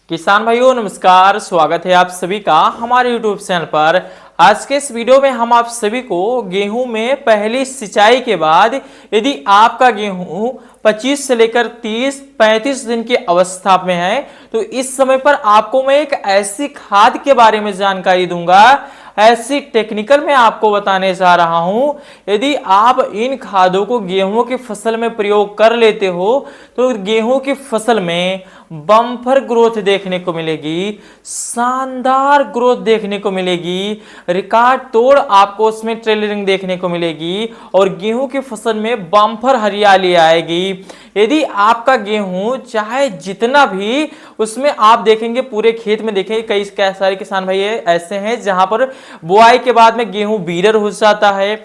किसान भाइयों नमस्कार, स्वागत है आप सभी का हमारे YouTube चैनल पर। आज के इस वीडियो में हम आप सभी को गेहूं में पहली सिंचाई के बाद यदि आपका गेहूं 25 से लेकर 30-35 दिन की अवस्था में है तो इस समय पर आपको मैं एक ऐसी खाद के बारे में जानकारी दूंगा, ऐसी टेक्निकल में आपको बताने जा रहा हूं। यदि आप इन खादों को गेहूं की फसल में प्रयोग कर लेते हो तो गेहूं की फसल में बम्पर ग्रोथ देखने को मिलेगी, शानदार ग्रोथ देखने को मिलेगी, रिकॉर्ड तोड़ आपको उसमें ट्रेलरिंग देखने को मिलेगी और गेहूं की फसल में बम्पर हरियाली आएगी। यदि आपका गेहूं चाहे जितना भी उसमें आप देखेंगे पूरे खेत में देखेंगे कई सारे किसान भाई ऐसे हैं जहां पर बुआई के बाद में गेहूं बीरर हो जाता है,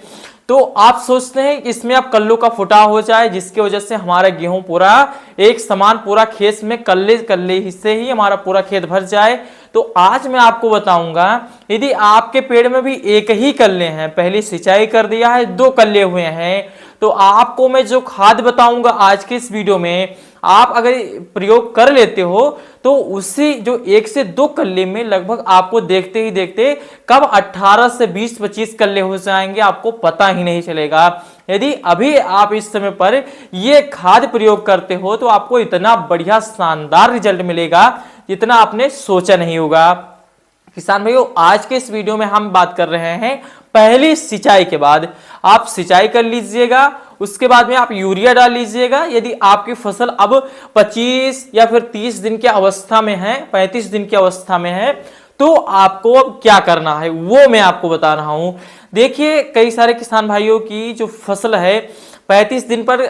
तो आप सोचते हैं कि इसमें आप कल्लों का फुटाव हो जाए जिसकी वजह से हमारा गेहूं पूरा एक समान पूरा खेत में कल्ले कल्ले हिस्से ही हमारा पूरा खेत भर जाए। तो आज मैं आपको बताऊंगा यदि आपके पेड़ में भी एक ही कल्ले हैं, पहली सिंचाई कर दिया है, 2 कल्ले हुए हैं, तो आपको मैं जो खाद बताऊंगा आज के इस वीडियो में आप अगर प्रयोग कर लेते हो तो उसी जो 1 से 2 कल्ले में लगभग आपको देखते ही देखते कब 18 से 20-25 कल्ले हो जाएंगे आपको पता ही नहीं चलेगा। यदि अभी आप इस समय पर ये खाद प्रयोग करते हो तो आपको इतना बढ़िया शानदार रिजल्ट मिलेगा जितना आपने सोचा नहीं होगा। किसान भाइयों आज के इस वीडियो में हम बात कर रहे हैं पहली सिंचाई के बाद आप सिंचाई कर लीजिएगा, उसके बाद में आप यूरिया डाल लीजिएगा। यदि आपकी फसल अब 25 या फिर 30 दिन की अवस्था में है, 35 दिन की अवस्था में है, तो आपको अब क्या करना है वो मैं आपको बता रहा हूं। देखिए कई सारे किसान भाइयों की जो फसल है 35 दिन पर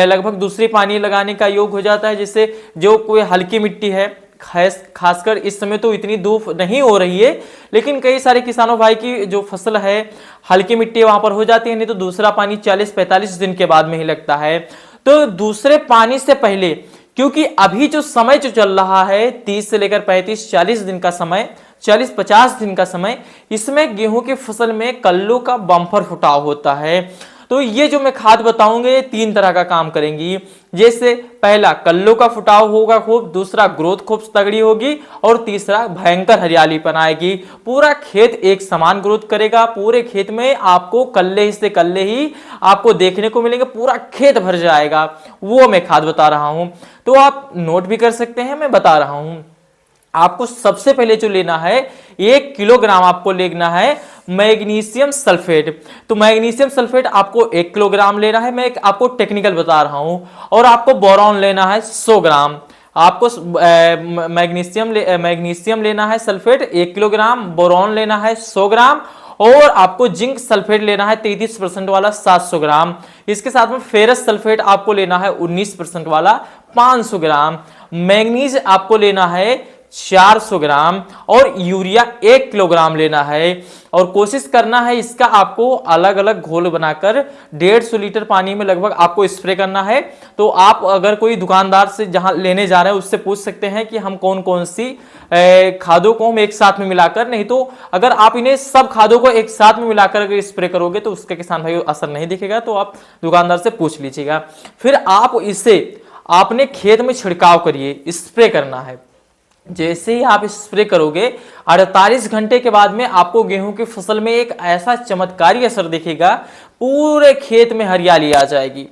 लगभग दूसरी पानी लगाने का योग हो जाता है, जिससे जो कोई हल्की मिट्टी है खासकर इस समय तो इतनी धूप नहीं हो रही है, लेकिन कई सारे किसानों भाई की जो फसल है हल्की मिट्टी वहां पर हो जाती है, नहीं तो दूसरा पानी 40-45 दिन के बाद में ही लगता है। तो दूसरे पानी से पहले, क्योंकि अभी जो समय जो चल रहा है 30 से लेकर 35-40 दिन का समय, 40-50 दिन का समय, इसमें गेहूं की फसल में कल्लों का बम्पर फुटाव होता है। तो ये जो मैं खाद बताऊंगा ये 3 तरह का काम करेंगी। जैसे पहला कल्लों का फुटाव होगा खूब, दूसरा ग्रोथ खूब तगड़ी होगी और तीसरा भयंकर हरियालीपन आएगी। पूरा खेत एक समान ग्रोथ करेगा, पूरे खेत में आपको कल्ले हिस्से कल्ले ही आपको देखने को मिलेंगे, पूरा खेत भर जाएगा। वो मैं खाद बता रहा हूं, तो आप नोट भी कर सकते हैं, मैं बता रहा हूं। आपको सबसे पहले जो लेना है 1 किलोग्राम आपको लेना है मैग्नीशियम सल्फेट। तो मैग्नीशियम सल्फेट आपको 1 किलोग्राम लेना है, मैं आपको टेक्निकल बता रहा हूं। और आपको बोरॉन लेना है 100 ग्राम। आपको मैग्नीशियम लेना है सल्फेट 1 किलोग्राम, बोरॉन लेना है 100 ग्राम और आपको जिंक सल्फेट लेना है 33% वाला 700 ग्राम। इसके साथ में फेरस सल्फेट आपको लेना है 19% वाला 500 ग्राम। मैग्नीज आपको लेना है 400 ग्राम और यूरिया 1 किलोग्राम लेना है। और कोशिश करना है इसका आपको अलग अलग घोल बनाकर 150 लीटर पानी में लगभग आपको स्प्रे करना है। तो आप अगर कोई दुकानदार से जहां लेने जा रहे हैं उससे पूछ सकते हैं कि हम कौन कौन सी खादों को हम एक साथ में मिलाकर, नहीं तो अगर आप इन्हें सब खादों को एक साथ में मिलाकर अगर स्प्रे करोगे तो उसके किसान भाई असर नहीं दिखेगा, तो आप दुकानदार से पूछ लीजिएगा। फिर आप इसे आपने खेत में छिड़काव करिए, स्प्रे करना है। जैसे ही आप स्प्रे करोगे 48 घंटे के बाद में आपको गेहूं की फसल में एक ऐसा चमत्कारी असर दिखेगा, पूरे खेत में हरियाली आ जाएगी।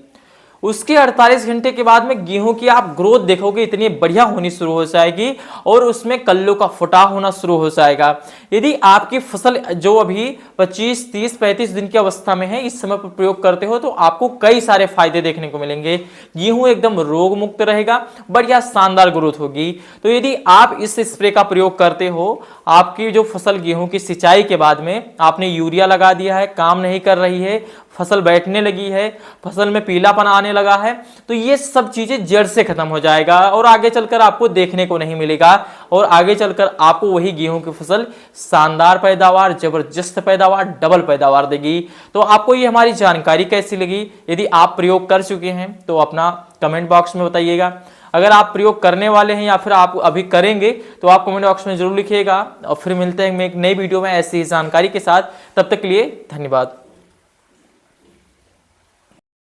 उसके 48 घंटे के बाद में गेहूं की आप ग्रोथ देखोगे इतनी बढ़िया होनी शुरू हो जाएगी और उसमें कल्लों का फुटाव होना शुरू हो जाएगा। यदि आपकी फसल जो अभी 25, 30, 35 दिन की अवस्था में है इस समय पर प्रयोग करते हो तो आपको कई सारे फायदे देखने को मिलेंगे। गेहूं एकदम रोग मुक्त रहेगा, बढ़िया शानदार ग्रोथ होगी। तो यदि आप इस स्प्रे का प्रयोग करते हो, आपकी जो फसल गेहूं की सिंचाई के बाद में आपने यूरिया लगा दिया है, काम नहीं कर रही है, फसल बैठने लगी है, फसल में पीलापन आने लगा है, तो ये सब चीजें जड़ से खत्म हो जाएगा और आगे चलकर आपको देखने को नहीं मिलेगा। और आगे चलकर आपको वही गेहूं की फसल शानदार पैदावार, जबरदस्त पैदावार, डबल पैदावार देगी। तो आपको ये हमारी जानकारी कैसी लगी? यदि आप प्रयोग कर चुके हैं तो अपना कमेंट बॉक्स में बताइएगा। अगर आप प्रयोग करने वाले हैं या फिर आप अभी करेंगे तो आप कमेंट बॉक्स में जरूर लिखिएगा। और फिर मिलते हैं एक नई वीडियो में ऐसी ही जानकारी के साथ। तब तक के लिए धन्यवाद।